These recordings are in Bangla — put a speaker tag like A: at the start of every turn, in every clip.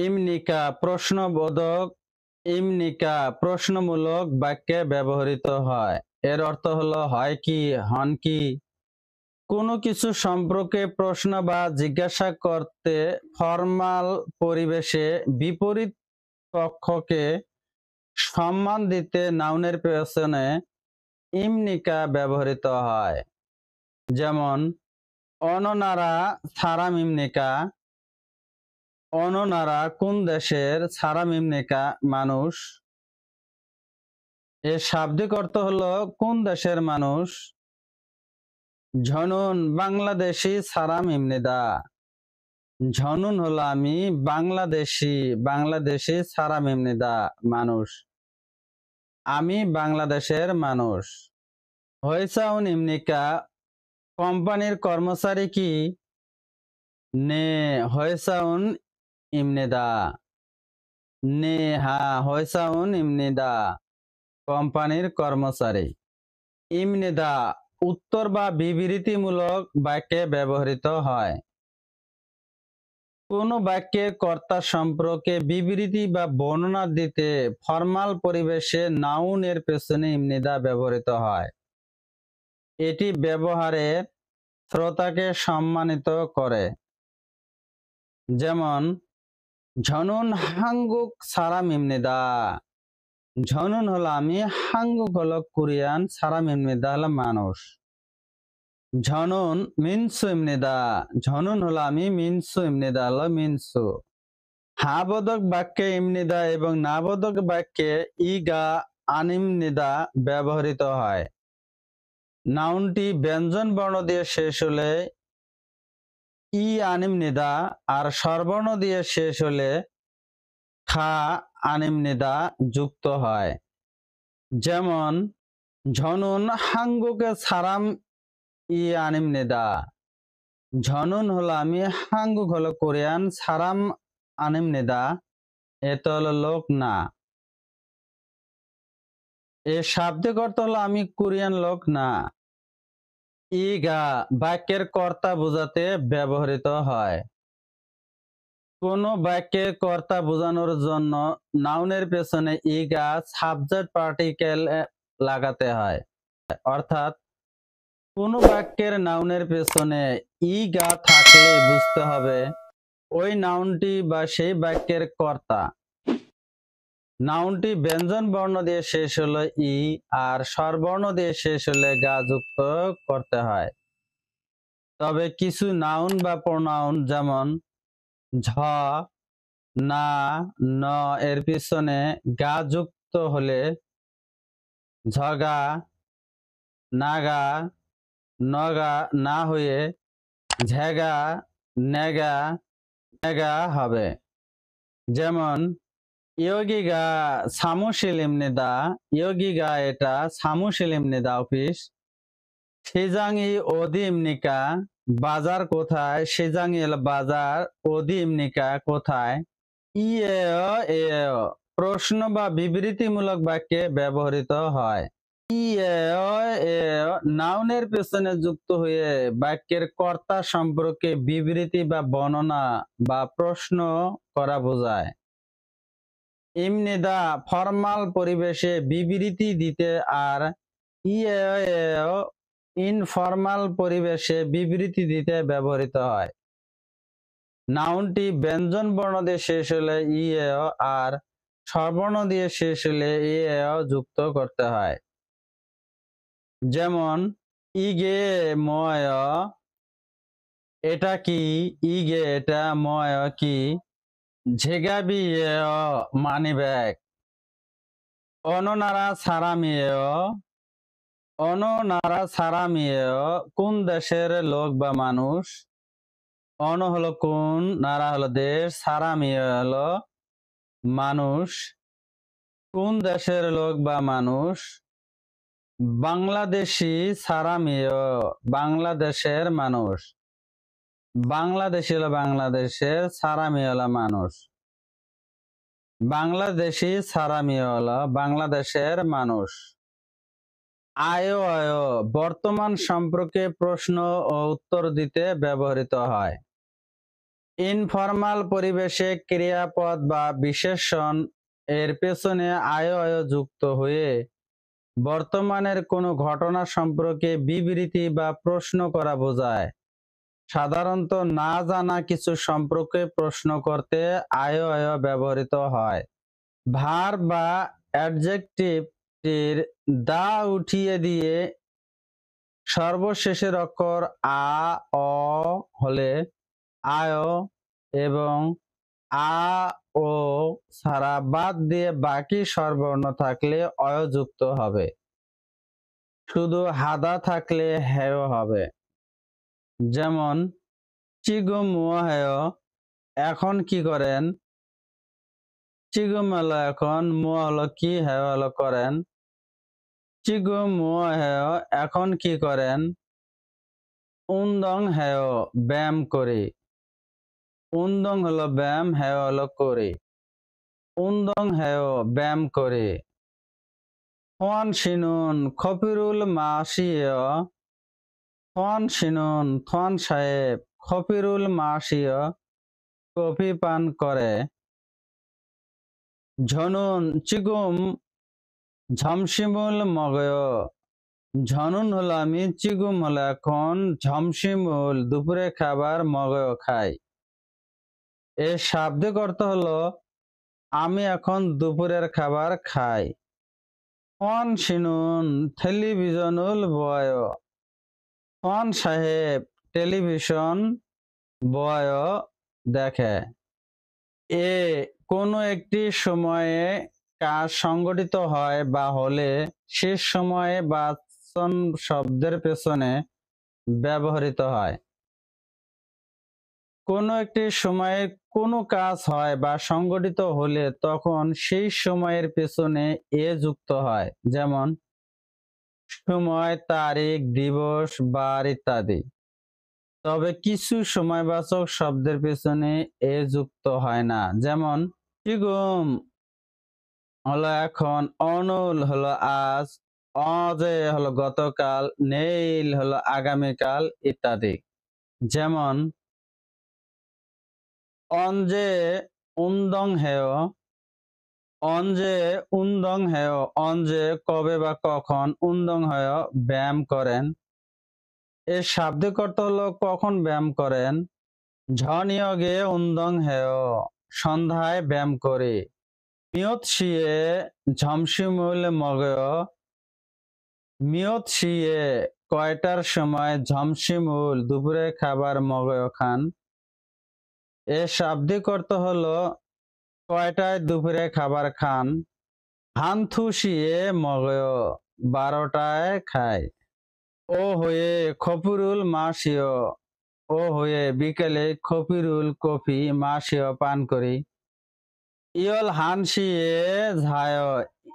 A: ইমনিকা প্রশ্নবোধক ইমনিকা প্রশ্নমূলক বাক্যে ব্যবহৃত হয়। এর অর্থ হলো হয় কি, হন কি। কোনো কিছু সম্পর্কে প্রশ্ন বা জিজ্ঞাসা করতে ফর্মাল পরিবেশে বিপরীত পক্ষকে সম্মান দিতে নাউনের পেছনে ইমনিকা ব্যবহৃত হয়। যেমন অননারা সারাম ইমনিকা। অননারা কোন দেশের? সারাম ইমনিকা মানুষ। এর শাব্দিক অর্থ হলো কোন দেশের মানুষ। ঝনুন বাংলাদেশি সারাম ইমনিদা। ঝনুন হলো আমি, বাংলাদেশি সারাম ইমনিদা মানুষ। আমি বাংলাদেশের মানুষ। হইসাউন ইমনিকা কোম্পানির কর্মচারী কি? নে হইসাউন ইমনিদা। নে হা হইসাউন ইমনিদা কোম্পানির কর্মচারী। ইমনিদা উত্তর বা বিবৃতিমূলক বাক্যে ব্যবহৃত হয়। কোনো বাক্যের কর্তা সম্পর্কে বিবৃতি বা বর্ণনা দিতে ফর্মাল পরিবেশে নাউন এর পেছনে ইমনিদা ব্যবহৃত হয়। এটি ব্যবহারের শ্রোতাকে সম্মানিত করে। যেমন ঝনুন হাঙ্গুক সারাম ইমনিদা। ঝনুন হলো আমি, হাঙ্গুক হলো কোরিয়ান, সারাম ইমনিদা হলো মানুষ। ঝনুন মিনসু ইমনিদা। ঝনুন হলো আমি, মিনসু ইমনিদা হলো মিনসু। হা-বোধক বাক্যে ইমনিদা এবং না-বোধক বাক্যে ইগা আনিমনিদা ব্যবহৃত হয়। নাউনটি ব্যঞ্জন বর্ণ দিয়ে শেষ হলে ই আনিমনিদা আর স্বরবর্ণ দিয়ে শেষ হলে খা আনিমনিদা যুক্ত হয়। যেমন ঝনুন হাঙ্গুকে সারাম ই আনিমনিদা। ঝনুন হলো আমি, হাঙ্গুক হলো কোরিয়ান, সারাম আনিমনিদা এত হলো লোক না। এর শাব্দিক অর্থ হলো আমি কোরিয়ান লোক না। ইগা বাক্যের কর্তা বোঝাতে ব্যবহৃত হয়। কোনো বাক্যে কর্তা বোঝানোর জন্য নাউনের পেছনে ইগা সাবজেক্ট পার্টিকেল লাগাতে হয়। অর্থাৎ কোনো বাক্যের নাউনের পেছনে ইগা থাকলে বুঝতে হবে ওই নাউনটি বা সেই বাক্যের কর্তা। নাউনটি ব্যঞ্জন বর্ণ দিয়ে শেষ হলে ই আর স্বরবর্ণ দিয়ে শেষ হলে গা যুক্ত করতে হয়। তবে কিছু নাউন বা প্রোনাউন যেমন ঝ, না, ন এর পিছনে গা যুক্ত হলে ঝগা, নাগা, নগা না হয়ে ঝেগা, নেগা, নেগা হবে। যেমন ইয়োগিগা সামুশিলিমনিদা। ইয়োগিগা এটা সামুশিলিমনিদা অফিস। সিজাংই ওদিমনিকা বাজার কোথায়? সিজাংই হলো বাজার, ওদিমনিকা কোথায়। ইয়েও এও প্রশ্ন বা বিবৃতিমূলক বাক্যে ব্যবহৃত হয়। ইয়েও এও নাউনের পেছনে যুক্ত হয়ে বাক্যের কর্তা সম্পর্কে বিবৃতি বা বর্ণনা বা প্রশ্ন করা বোঝায়। ইমনিদা ফর্মাল পরিবেশে বিবৃতি দিতে আর ইয়েও ইনফর্মাল পরিবেশে বিবৃতি দিতে ব্যবহৃত হয়। নাউনটি ব্যঞ্জন বর্ণ দিয়ে শেষ হলে ইয়েও আর স্বরবর্ণ দিয়ে শেষ হলে ইয়েও যুক্ত করতে হয়। যেমন ইগে ময় এটা কি? ইগে এটা, ময় কি। ঝেগাবি মানি ব্যাগ। অননারা সারামিয়েও। অননারা সারামিয়েও কোন দেশের লোক বা মানুষ। অন হলো কোন, নারা হলো দেশ, সারামিয়ে হলো মানুষ। কোন দেশের লোক বা মানুষ। বাংলাদেশি সারামিয়ে বাংলাদেশের মানুষ। বাংলাদেশি হলো বাংলাদেশের, সারামিয়ে হলো মানুষ। বাংলাদেশি সারামিয়ে হলো বাংলাদেশের মানুষ। আয়ো আয়ো বর্তমান সম্পর্কে প্রশ্ন ও উত্তর দিতে ব্যবহৃত হয়। ইনফরমাল পরিবেশে ক্রিয়াপদ বা বিশেষণ এর পেছনে আয় যুক্ত হয়ে বর্তমানের কোনো ঘটনা সম্পর্কে বিবৃতি বা প্রশ্ন করা বোঝায়। সাধারণত না জানা কিছু সম্পর্কে প্রশ্ন করতে আয় ব্যবহৃত হয়। ভার বা অ্যাডজেক্টিভটির দা উঠিয়ে দিয়ে সর্বশেষের অক্ষর আ অ হলে আয় এবং আ ও ছাড়া বাদ দিয়ে বাকি স্বরবর্ণ থাকলে অযুক্ত হবে। শুধু হাদা থাকলে হেয় হবে। যেমন চিগুম হেয়, এখন কি করেন? চিগুম হলো এখন, মুয়া হলো কি, হেয় হলো করেন। চিগুম মুয়া হেয়, এখন কি করেন? উন্দং হেয়, ব্যায়াম করি। উন্দং হলো ব্যায়াম, হেয় হলো করি। উন্দং হেয়, ব্যায়াম করে। ফন শিনুন খপিরুল মাসিয়, ফন শিনুন ফন সাহেব খপিরুল মাসিয় কফি পান করে। ঝনুন চিগুম ঝমসিমুল মগয়, ঝনুন হলো আমি, চিগুম হলো এখন, ঝমসিমুল দুপুরে খাবার, মগয় খাই। এর শাব্দিক অর্থ হলো আমি এখন দুপুরের খাবার খাই। ফন শিনুন টেলিভিশনুল বয়, ফন সাহেব টেলিভিশন বয় দেখে। এ কোনো একটি সময়ে কাজ সংগঠিত হয় বা হলে শেষ সময়ে বা শব্দের পেছনে ব্যবহৃত হয়। কোনো একটি সময়ে কোনো কাজ হয় বা সংগঠিত হলে তখন সেই সময়ের পেছনে এ যুক্ত হয়। যেমন সময়, তারিখ, দিবস, বার ইত্যাদি। তবে কিছু সময়বাচক শব্দের পেছনে এ যুক্ত হয় না। যেমন চিগুম হলো এখন, অনুল হলো আজ, অজে হলো গতকাল, নেইল হলো আগামীকাল ইত্যাদি। যেমন অঞ্জে উন্দং হেয়, অঞ্জে উন্দং হেয়, অঞ্জে কবে বা কখন, উন্দং হেয় ব্যায়াম করেন। এর শাব্দিক অর্থ হলো কখন ব্যায়াম করেন। ঝনিয়গে উন্দং হেয়, সন্ধ্যায় ব্যায়াম করে। মিয়ত শিয়ে ঝমসিমুল মগয়, মিয়ত শিয়ে কয়টার সময়, ঝমসিমুল দুপুরে খাবার, মগয় খান। এর শাব্দিক অর্থ হলো কয়টায় দুপুরে খাবার খান। হানথু শিয়ে মগয়, 12টায় খায়। ও হয়ে খপিরুল মাসিয়, ও হয়ে বিকেলে খপিরুল কফি মাসিয় পান করি। ইয়ল হানসিয়ে ঝায়,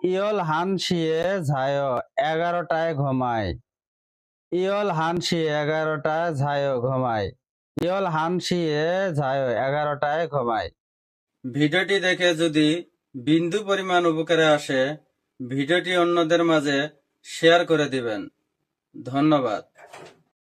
A: ইয়ল হানসিয়ে ঝায় 11টায় ঘুমায়। ইয়ল হানসিয়ে 11টায় ঝায় ঘুমায়। ইয়ল হানসিয়ে ঝায় 11টায় ঘুমায়। ভিডিওটি দেখে যদি বিন্দু পরিমাণ উপকারে আসে ভিডিওটি অন্যদের মাঝে শেয়ার করে দিবেন। ধন্যবাদ।